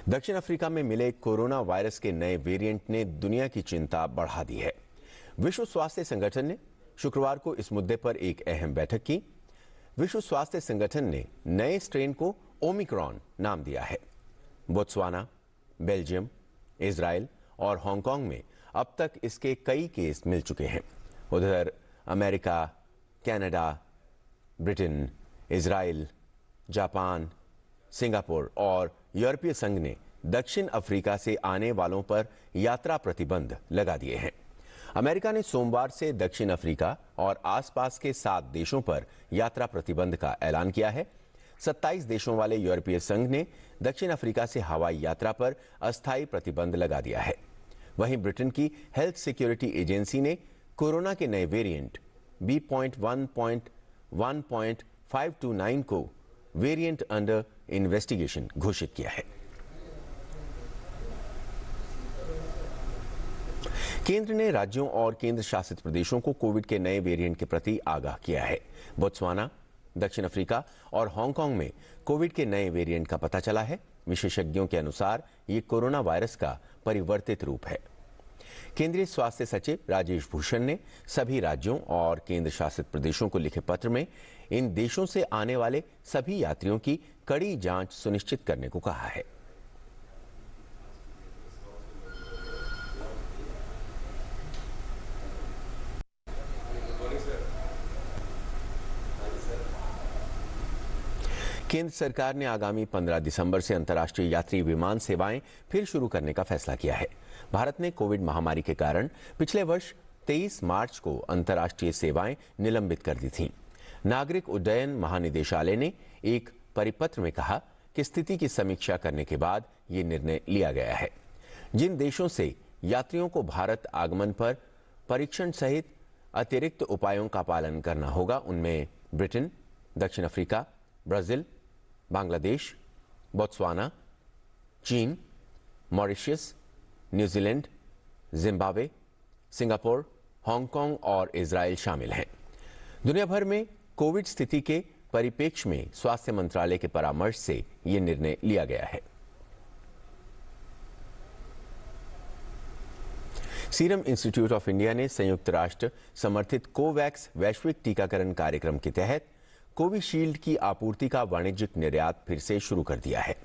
दक्षिण अफ्रीका में मिले कोरोना वायरस के नए वेरिएंट ने दुनिया की चिंता बढ़ा दी है। विश्व स्वास्थ्य संगठन ने शुक्रवार को इस मुद्दे पर एक अहम बैठक की। विश्व स्वास्थ्य संगठन ने नए स्ट्रेन को ओमिक्रॉन नाम दिया है। बोत्सवाना, बेल्जियम, इजराइल और हांगकांग में अब तक इसके कई केस मिल चुके हैं। उधर America, Canada, Britain, Israel, Japan, Singapore और यूरोपीय संघ ने दक्षिण अफ्रीका से आने वालों पर यात्रा प्रतिबंध लगा दिए हैं। अमेरिका ने सोमवार से दक्षिण अफ्रीका और आसपास के 7 देशों पर यात्रा प्रतिबंध का ऐलान किया है। 27 देशों वाले यूरोपीय संघ ने दक्षिण अफ्रीका से हवाई यात्रा पर अस्थायी प्रतिबंध लगा दिया है। वहीं ब्रिटेन की हेल्थ सिक्योरिटी एजेंसी ने कोरोना के नए वेरिएंट B.1.1.529 को वेरिएंट अंडर इन्वेस्टिगेशन घोषित किया है। केंद्र ने राज्यों और केंद्र शासित प्रदेशों को कोविड के नए वेरिएंट के प्रति आगाह किया है। बोत्सवाना, दक्षिण अफ्रीका और हांगकांग में कोविड के नए वेरिएंट का पता चला है। विशेषज्ञों के अनुसार ये कोरोना वायरस का परिवर्तित रूप है। केंद्रीय स्वास्थ्य सचिव राजेश भूषण ने सभी राज्यों और केंद्र शासित प्रदेशों को लिखे पत्र में इन देशों से आने वाले सभी यात्रियों की कड़ी जांच सुनिश्चित करने को कहा है। केंद्र सरकार ने आगामी 15 दिसंबर से अंतर्राष्ट्रीय यात्री विमान सेवाएं फिर शुरू करने का फैसला किया है। भारत ने कोविड महामारी के कारण पिछले वर्ष 23 मार्च को अंतर्राष्ट्रीय सेवाएं निलंबित कर दी थीं। नागरिक उड्डयन महानिदेशालय ने एक परिपत्र में कहा कि स्थिति की समीक्षा करने के बाद ये निर्णय लिया गया है। जिन देशों से यात्रियों को भारत आगमन पर परीक्षण सहित अतिरिक्त उपायों का पालन करना होगा, उनमें ब्रिटेन, दक्षिण अफ्रीका, ब्राजील, बांग्लादेश, बोत्सवाना, चीन, Mauritius, New Zealand, Zimbabwe, Singapore, Hong Kong और इजराइल शामिल हैं। दुनिया भर में कोविड स्थिति के परिप्रेक्ष्य में स्वास्थ्य मंत्रालय के परामर्श से यह निर्णय लिया गया है। सीरम इंस्टीट्यूट ऑफ इंडिया ने संयुक्त राष्ट्र समर्थित कोवैक्स वैश्विक टीकाकरण कार्यक्रम के तहत कोविशील्ड की आपूर्ति का वाणिज्यिक निर्यात फिर से शुरू कर दिया है।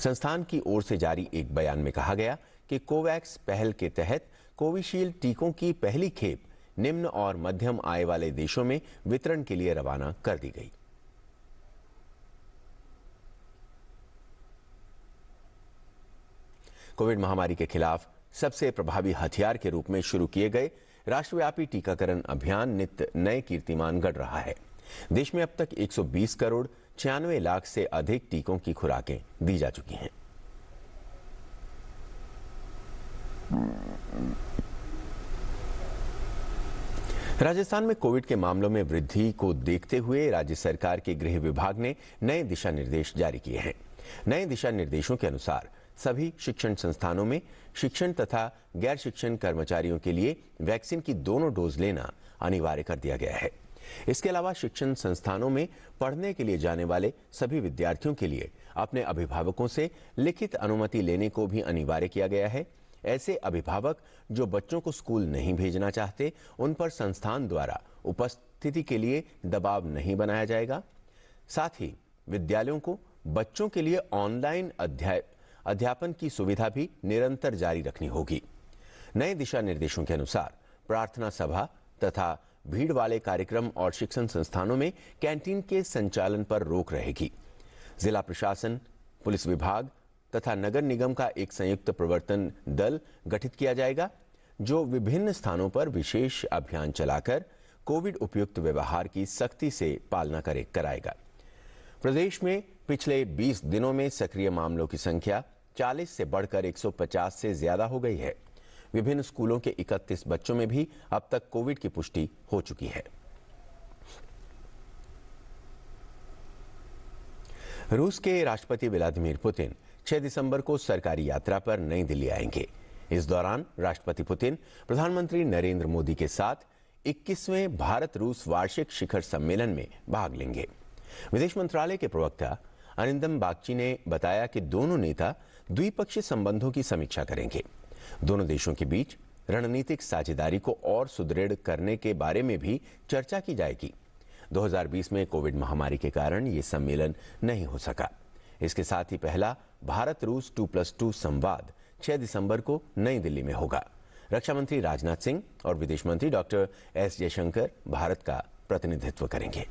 संस्थान की ओर से जारी एक बयान में कहा गया कि कोवैक्स पहल के तहत कोविशील्ड टीकों की पहली खेप निम्न और मध्यम आय वाले देशों में वितरण के लिए रवाना कर दी गई। कोविड महामारी के खिलाफ सबसे प्रभावी हथियार के रूप में शुरू किए गए राष्ट्रव्यापी टीकाकरण अभियान नित्य नए कीर्तिमान गढ़ रहा है। देश में अब तक 120 करोड़ 96 लाख से अधिक टीकों की खुराकें दी जा चुकी हैं। राजस्थान में कोविड के मामलों में वृद्धि को देखते हुए राज्य सरकार के गृह विभाग ने नए दिशा निर्देश जारी किए हैं। नए दिशा निर्देशों के अनुसार सभी शिक्षण संस्थानों में शिक्षण तथा गैर शिक्षण कर्मचारियों के लिए वैक्सीन की दोनों डोज लेना अनिवार्य कर दिया गया है। इसके अलावा शिक्षण संस्थानों में पढ़ने के लिए जाने वाले सभी विद्यार्थियों के लिए अपने अभिभावकों से लिखित अनुमति लेने को भी अनिवार्य किया गया है। ऐसे अभिभावक जो बच्चों को स्कूल नहीं भेजना चाहते, उन पर संस्थान द्वारा उपस्थिति के लिए दबाव नहीं बनाया जाएगा। साथ ही विद्यालयों को बच्चों के लिए ऑनलाइन अध्यापन की सुविधा भी निरंतर जारी रखनी होगी। नए दिशा निर्देशों के अनुसार प्रार्थना सभा तथा भीड़ वाले कार्यक्रम और शिक्षण संस्थानों में कैंटीन के संचालन पर रोक रहेगी। जिला प्रशासन, पुलिस विभाग तथा नगर निगम का एक संयुक्त प्रवर्तन दल गठित किया जाएगा, जो विभिन्न स्थानों पर विशेष अभियान चलाकर कोविड उपयुक्त व्यवहार की सख्ती से पालना कराएगा। प्रदेश में पिछले 20 दिनों में सक्रिय मामलों की संख्या 40 से बढ़कर 150 से ज्यादा हो गई है। विभिन्न स्कूलों के 31 बच्चों में भी अब तक कोविड की पुष्टि हो चुकी है। रूस के राष्ट्रपति व्लादिमीर पुतिन 6 दिसंबर को सरकारी यात्रा पर नई दिल्ली आएंगे। इस दौरान राष्ट्रपति पुतिन प्रधानमंत्री नरेंद्र मोदी के साथ 21वें भारत रूस वार्षिक शिखर सम्मेलन में भाग लेंगे। विदेश मंत्रालय के प्रवक्ता अरिंदम बागची ने बताया कि दोनों नेता द्विपक्षीय संबंधों की समीक्षा करेंगे। दोनों देशों के बीच रणनीतिक साझेदारी को और सुदृढ़ करने के बारे में भी चर्चा की जाएगी। 2020 में कोविड महामारी के कारण ये सम्मेलन नहीं हो सका। इसके साथ ही पहला भारत रूस 2+2 संवाद 6 दिसंबर को नई दिल्ली में होगा। रक्षा मंत्री राजनाथ सिंह और विदेश मंत्री डॉक्टर एस जयशंकर भारत का प्रतिनिधित्व करेंगे।